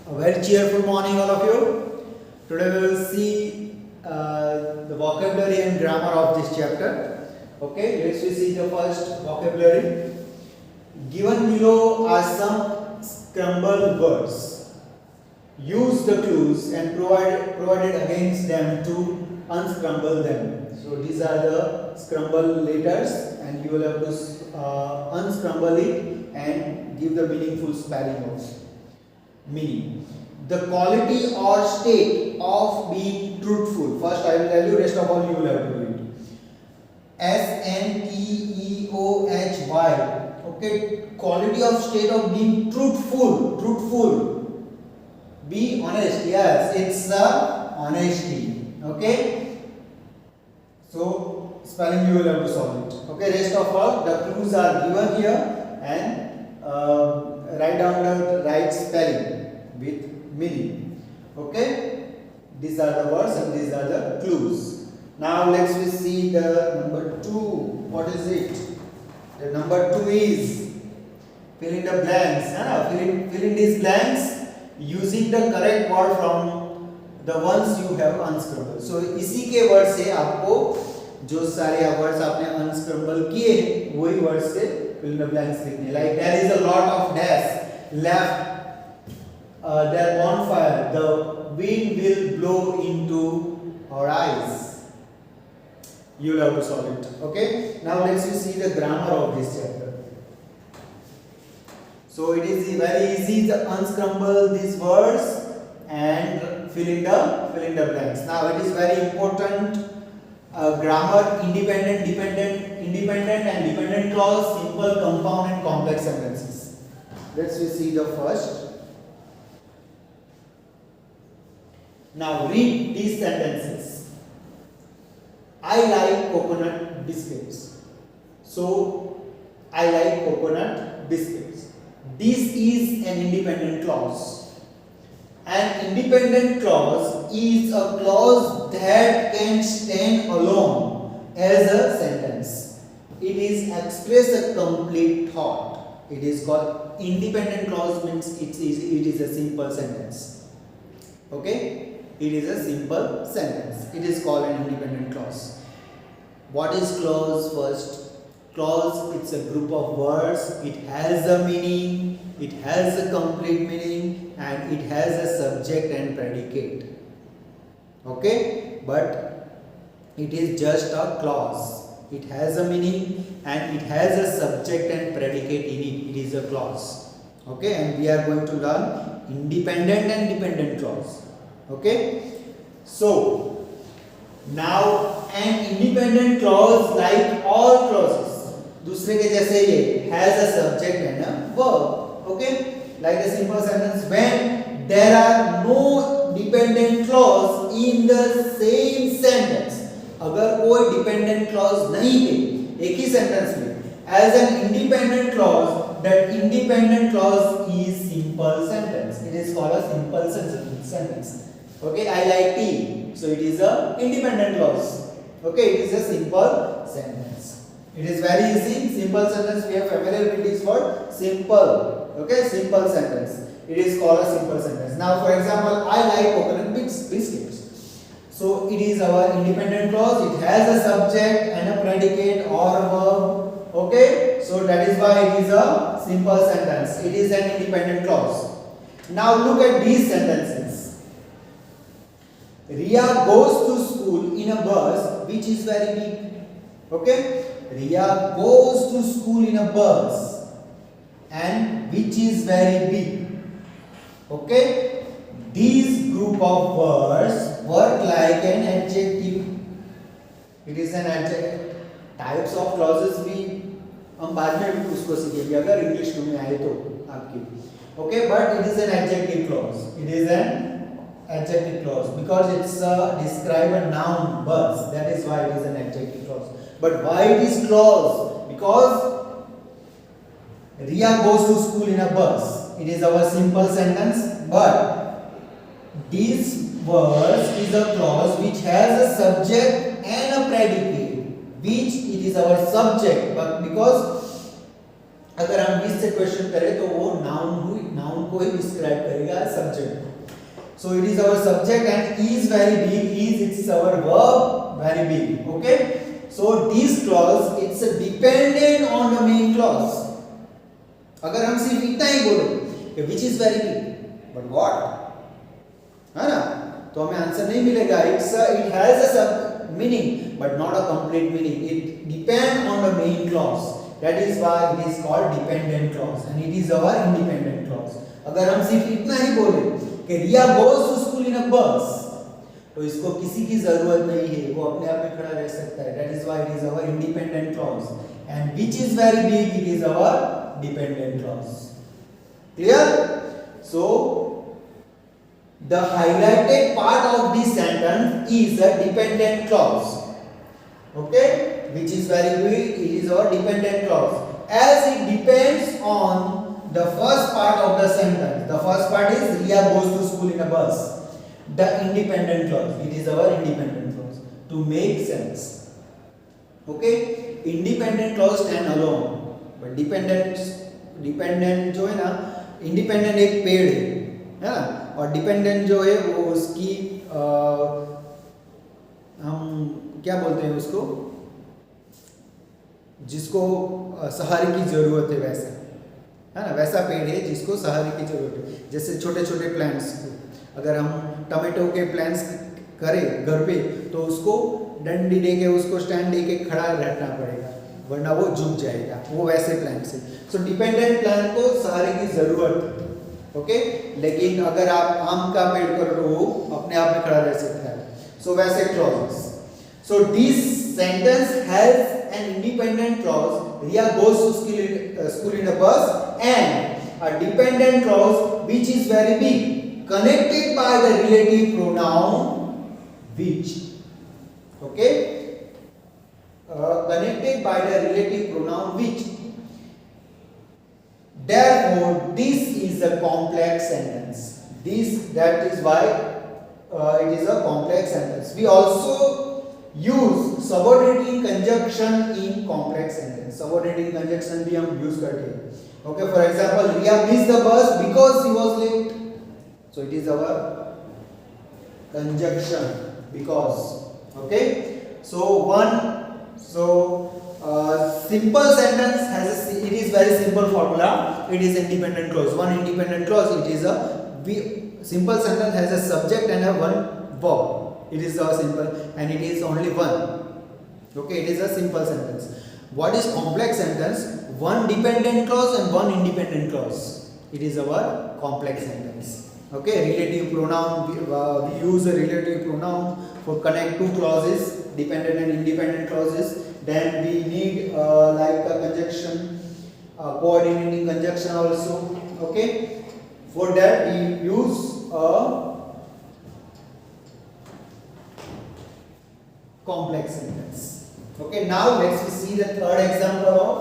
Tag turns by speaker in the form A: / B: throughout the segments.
A: A very cheerful morning, all of you. Today we will see the vocabulary and grammar of this chapter. Okay, let's see the first vocabulary. Given below are some scrambled words. Use the clues and provided against them to unscramble them. So these are the scrambled letters, and you will have to unscramble it and give the meaningful spelling of meaning. The quality or state of being truthful. First I will tell you, rest of all you will have to do it. SNTEOHY. Okay, quality of state of being truthful. Truthful. Be honest. Yes, it's honesty. Okay. So spelling you will have to solve it. Okay, rest of all the clues are given here, and write down the right spelling with meaning. Okay, these are the words and these are the clues. Now let's see the number 2. What is it? The number 2 is fill in the blanks. Fill in these blanks using the correct word from the ones you have unscrambled. So इसी के word से आपको जो सारे words आपने unscramble किए वही word से fill in the blanks लिखने. Like there is a lot of dash left. Their bonfire, the wind will blow into our eyes. You will have to solve it. Okay. Now let's see the grammar of this chapter. So it is very easy to unscramble these words and fill in the blanks. Now it is very important. Grammar: independent, dependent, independent and dependent clause, simple, compound and complex sentences. Let's see the first. Now read these sentences. I like coconut biscuits. So I like coconut biscuits. This is an independent clause. An independent clause is a clause that can stand alone as a sentence. It is express a complete thought. It is called independent clause, means it is a simple sentence. Okay? It is a simple sentence. It is called an independent clause. What is clause first? Clause, it's a group of words. It has a meaning. It has a complete meaning, and it has a subject and predicate. Okay? But it is just a clause. It has a meaning and it has a subject and predicate in it. It is a clause. Okay? And we are going to learn independent and dependent clause. Okay, so now an independent clause, like all clauses, दूसरे के जैसे ये has a subject and a verb. Okay, like a simple sentence: when there are no dependent clause in the same sentence. अगर कोई dependent clause नहीं है एक ही sentence में, as an independent clause, that independent clause is simple sentence. It is called a simple sentence. Okay, I like tea. So it is a independent clause. Okay, it is a simple sentence. It is very easy. Simple sentence, we have familiarity for simple. Okay, simple sentence. It is called a simple sentence. Now, for example, I like coconut biscuits. So it is our independent clause. It has a subject and a predicate or a verb. Okay, so that is why it is a simple sentence. It is an independent clause. Now look at these sentences. Ria goes to school in a bus which is very big. Okay? Ria goes to school in a bus and which is very big. Okay? These group of words work like an adjective. It is an adjective. Types of clauses भी हम बाद में उसको सीखेंगे अगर English में आए तो आपकी. Okay, but it is an adjective clause. It is an adjective clause because it's describe a noun bus. That is why it is an adjective clause. But why it is clause? Because Ria goes to school in a bus. It is our simple sentence. But this verse is a clause which has a subject and a predicate, which it is our subject. But because अगर हम इस कहीं से question करे तो वो noun को ही डिस्क्राइब करेगा subject. So it is our subject and is very big, is it's our verb very big. Okay, so this clause it's dependent on the main clause. अगर हम सिर्फ इतना ही बोले कि which is very big but what, है ना, तो हमें आंसर नहीं मिलेगा। It has a sub meaning but not a complete meaning. It depend on the main clause, that is why it is called dependent clause and it is our independent clause. अगर हम सिर्फ इतना ही बोले कि रिया goes to school in a बस, तो इसको किसी की जरूरत नहीं है, वो अपने आप में खड़ा रह सकता है। That is why it is our independent clause and which is very big, it is our dependent clause. Clear? So the highlighted part of this sentence is a dependent clause. Okay, which is very big, it is our dependent clause as it depends on the first part of the sentence. The first part is Riya goes to school in a bus. The independent clause, it is our independent clause to make sense. Okay, independent clause stand alone but dependent जो है ना, independent एक पेड़ है ना, और dependent जो है वो उसकी हम क्या बोलते हैं उसको, जिसको सहारे की जरूरत है, वैसा है ना, वैसा पेड़ है जिसको सहारे की जरूरत है। जैसे छोटे छोटे प्लांट्स, अगर हम टमाटो के प्लांट्स करें घर पे तो उसको डंडी दे के, उसको स्टैंड दे के खड़ा रखना पड़ेगा वरना वो झुक जाएगा, वो वैसे प्लांट्स है। सो डिपेंडेंट प्लांट को सहारे की जरूरत है। ओके, लेकिन अगर आप आम का पेड़ कर लो वो अपने आप में खड़ा रह सकता है। सो वैसे clauses. So this sentence has an independent clause, Riya goes to school in a bus, and a dependent clause which is very big connected by the relative pronoun which. Okay, connected by the relative pronoun which. Therefore, this is a complex sentence. That is why it is a complex sentence. We also use subordinating conjunction in complex sentence. Subordinating conjunction भी हम use करते हैं. Okay, for example, Riya missed the bus because he was late. So it is our conjunction because. Okay, simple sentence it is very simple formula. It is independent clause. One independent clause, it is a simple sentence has a subject and a one verb. It is a simple and it is only one. Okay, it is a simple sentence. What is complex sentence? One dependent clause and one independent clause. It is our complex sentence. Okay, relative pronoun, we use a relative pronoun for connect two clauses, dependent and independent clauses. Then we need like a conjunction, coordinating conjunction also. Okay, for that we use a complex sentence. Okay, now let's see the third example of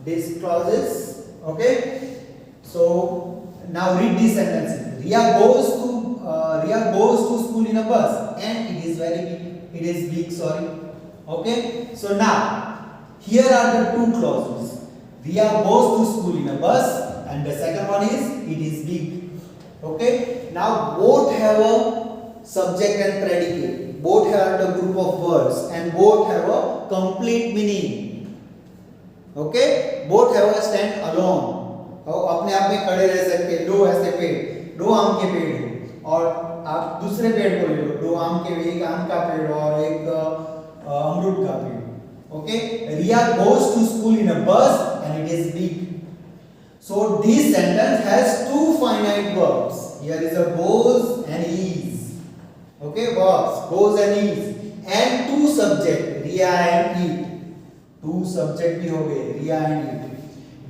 A: these clauses. Okay, so now read this sentence. Riya goes to school in a bus and it is very big. It is big, sorry. Okay, so now here are the two clauses. Riya goes to school in a bus and the second one is it is big. Okay, now both have a subject and predicate. Both have the group of words and both have a complete meaning. Okay, both have a stand alone. अपने आप में खड़े रह सकते हैं। दो ऐसे पेड़, दो आम के पेड़ हैं और आप दूसरे पेड़ को ले लो, दो आम के, एक आम का पेड़ और एक अमरूद का पेड़। Okay, Riya goes to school in a bus and it is big. So this sentence has two finite verbs. Here is a goes and is. Okay, verbs goes and is and two subject Riya and it. Two subject भी हो गए Riya and it.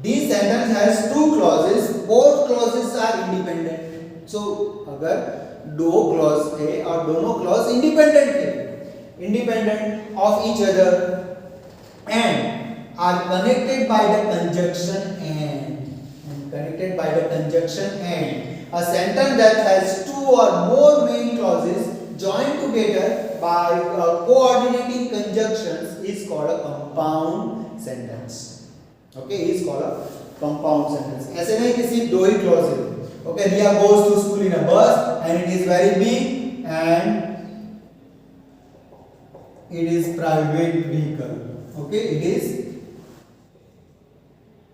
A: This sentence has two clauses. Both clauses are independent. So अगर दो clause है और दोनों clause independent है, independent of each other and are connected by the conjunction and connected by the conjunction and. A sentence that has two or more main clauses joined together by coordinating conjunctions is called a compound sentence. Okay, is called a compound sentence. ऐसे नहीं कि सिर्फ दो ही clause है। Okay, Riya goes to school in a bus and it is very big and it is private vehicle. Okay, it is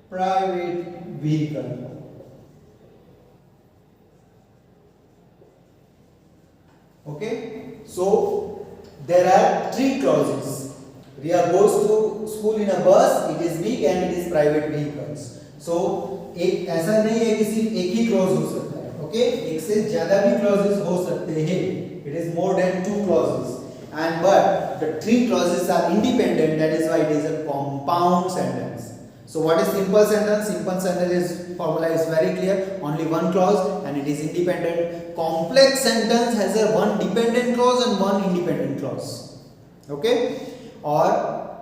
A: private vehicle. Okay, so there are three clauses. Riya goes to school in a bus, it is big and it is private vehicles. So एक ऐसा नहीं है कि सिर्फ एक ही clause हो सकता है. Okay, एक से ज्यादा भी क्लॉजेस हो सकते हैं. It is more than two clauses. And but the three clauses are independent, that is why it is a compound sentence. So what is simple sentence? Simple sentence formula is very clear, only one clause and it is independent. Complex sentence has a one dependent clause and one independent clause. Okay, or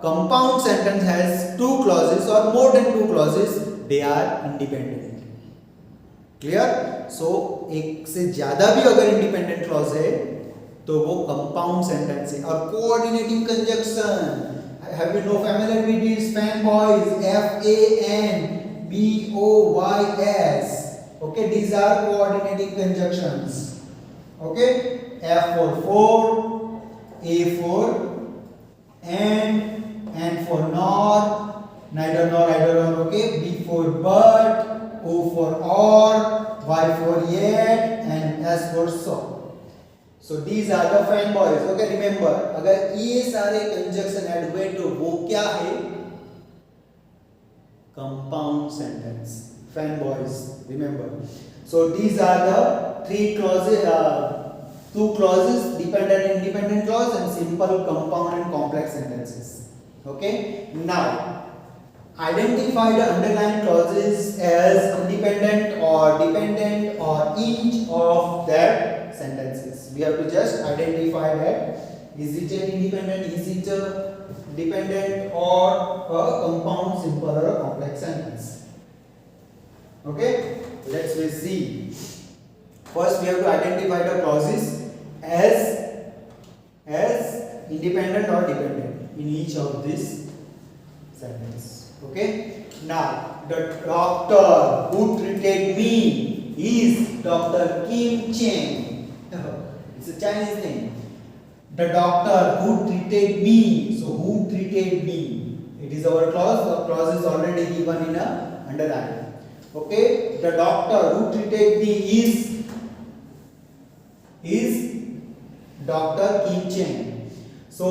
A: compound sentence has two clauses or more than two clauses, they are independent. Clear? So एक से ज्यादा भी अगर independent clause है तो वो compound sentence है. और coordinating conjunction, have you know familiar with this fanboys, FANBOYS. okay, these are coordinating conjunctions. okay, F for for, A for and for nor, neither nor either or. okay, B for but, O for or, Y for yet and S for so. So these are the fanboys. Okay, remember, अगर ये सारे conjunction add हुए तो वो क्या है? Compound sentence. Fanboys. Remember. So these are the three clauses, two clauses, dependent and independent clause, and simple, compound, and complex sentences. Okay. Now, identify the underlying clauses as independent or dependent or each of their sentences. We have to just identify that. Is it an independent, is it a dependent, or a compound, simple, or a complex sentence? Okay, let's see. First, we have to identify the clauses as independent or dependent in each of this sentence. Okay. Now, the doctor who treated me is Dr. Kim Cheng. It's a Chinese name. The doctor who treated me. So who treated me? It is our clause. The clause is already given in a underline. Okay. The doctor who treated me is Dr. Kim Cheng. So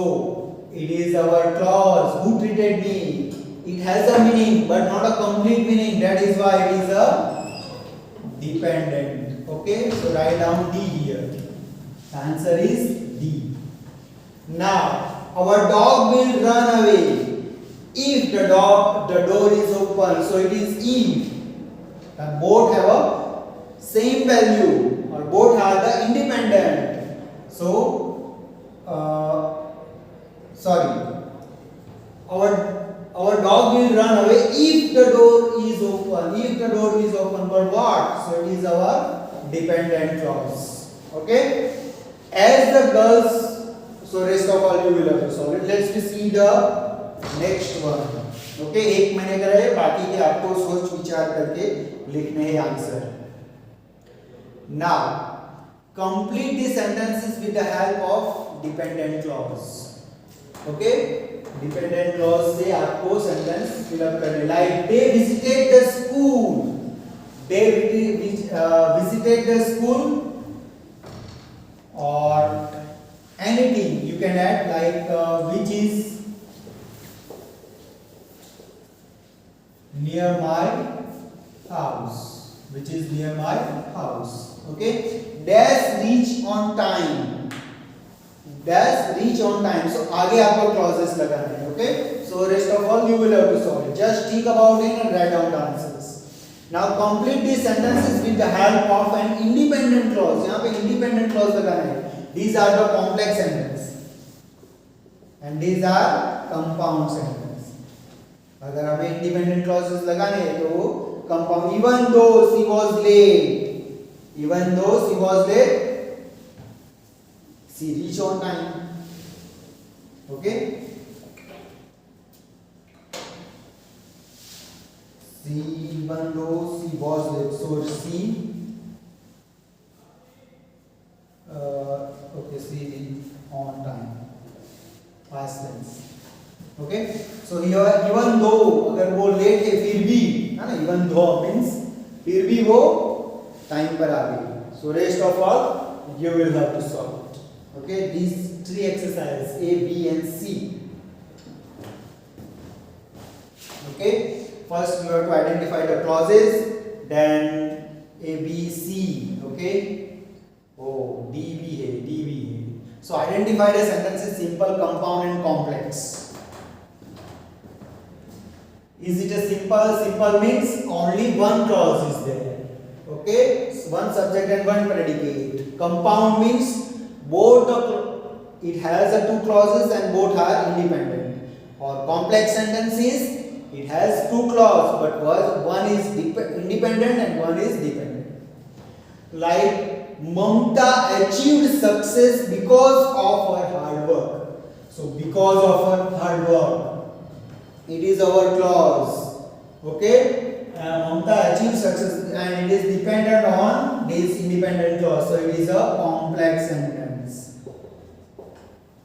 A: it is our clause who treated me. It has a meaning but not a complete meaning. That is why it is a dependent. Okay. So write down D here. The answer is D. Now, our dog will run away if the door is open. So it is if. Both have a same value, or both are the independent. So, our dog will run away if the door is open. If the door is open for what? So it is our dependent clause. Okay. As the girls, so rest of all you will have to solve it. Let's see the next one. Okay, एक मैंने करा है, बाकी के आपको सोच विचार करके लिखने हैं answer. Now, complete the sentences with the help of dependent clause. Okay, dependent clause से आपको sentence fill up करने. Like they visited the school. They visited the school. Or anything you can add, like which is near my house. Which is near my house. Okay. Dash reach on time. Dash reach on time. So आगे आपको clauses लगाने हैं. Okay. So rest of all you will have to solve it. Just think about it and write down the answers. Now complete these sentences with the help of an independent clause. यहाँ पे independent clause लगाना है. These are the complex sentence and these are compound sentence. अगर हमें independent clauses लगाने हैं तो compound. Even though she was late, she reached on time. Okay. C, even though C was late, so C. Okay, C on time. Past tense. Okay. So here even though अगर वो late है फिर भी है ना, even though means फिर भी वो टाइम पर आ गई. So rest of all you will have to solve it. Okay. These three exercises A, B and C. Okay. First you have to identify the clauses, then A, B, C. Okay. Oh, D, B है, D, B है. So identify the sentences simple, compound and complex. Is it a simple? Simple means only one clause is there. Okay, so one subject and one predicate. Compound means it has two clauses and both are independent. Or complex sentence is it has two clauses but one is independent and one is dependent. Like Mamta achieved success because of her hard work. So because of her hard work, it is our clause. Okay, Mamta achieved success and it is dependent on this independent clause. So it is a complex sentence.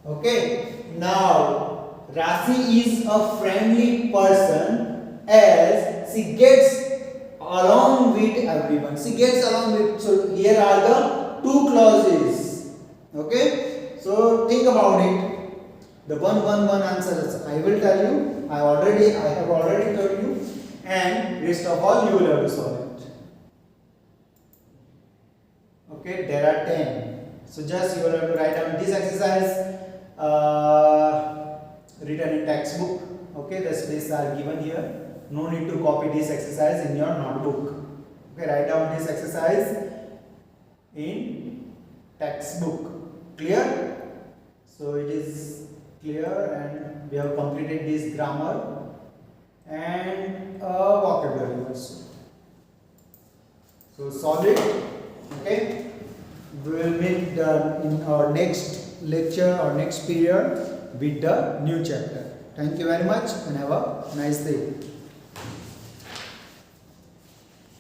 A: Okay, now Rasi is a friendly person as she gets along with everyone. She gets along with. So here are the two clauses. Okay, so think about it. The one answers I will tell you. I have already told you, and rest of all you will have to solve it. Okay, there are 10. So just you will have to write down this exercise written in textbook. Okay, the spaces are given here. No need to copy this exercise in your notebook. Okay, write down this exercise in textbook. Clear? So it is clear, and we have completed this grammar and vocabulary also. So solve it. Okay. We will meet in our next lecture or next period with the new chapter. Thank you very much and have a nice day.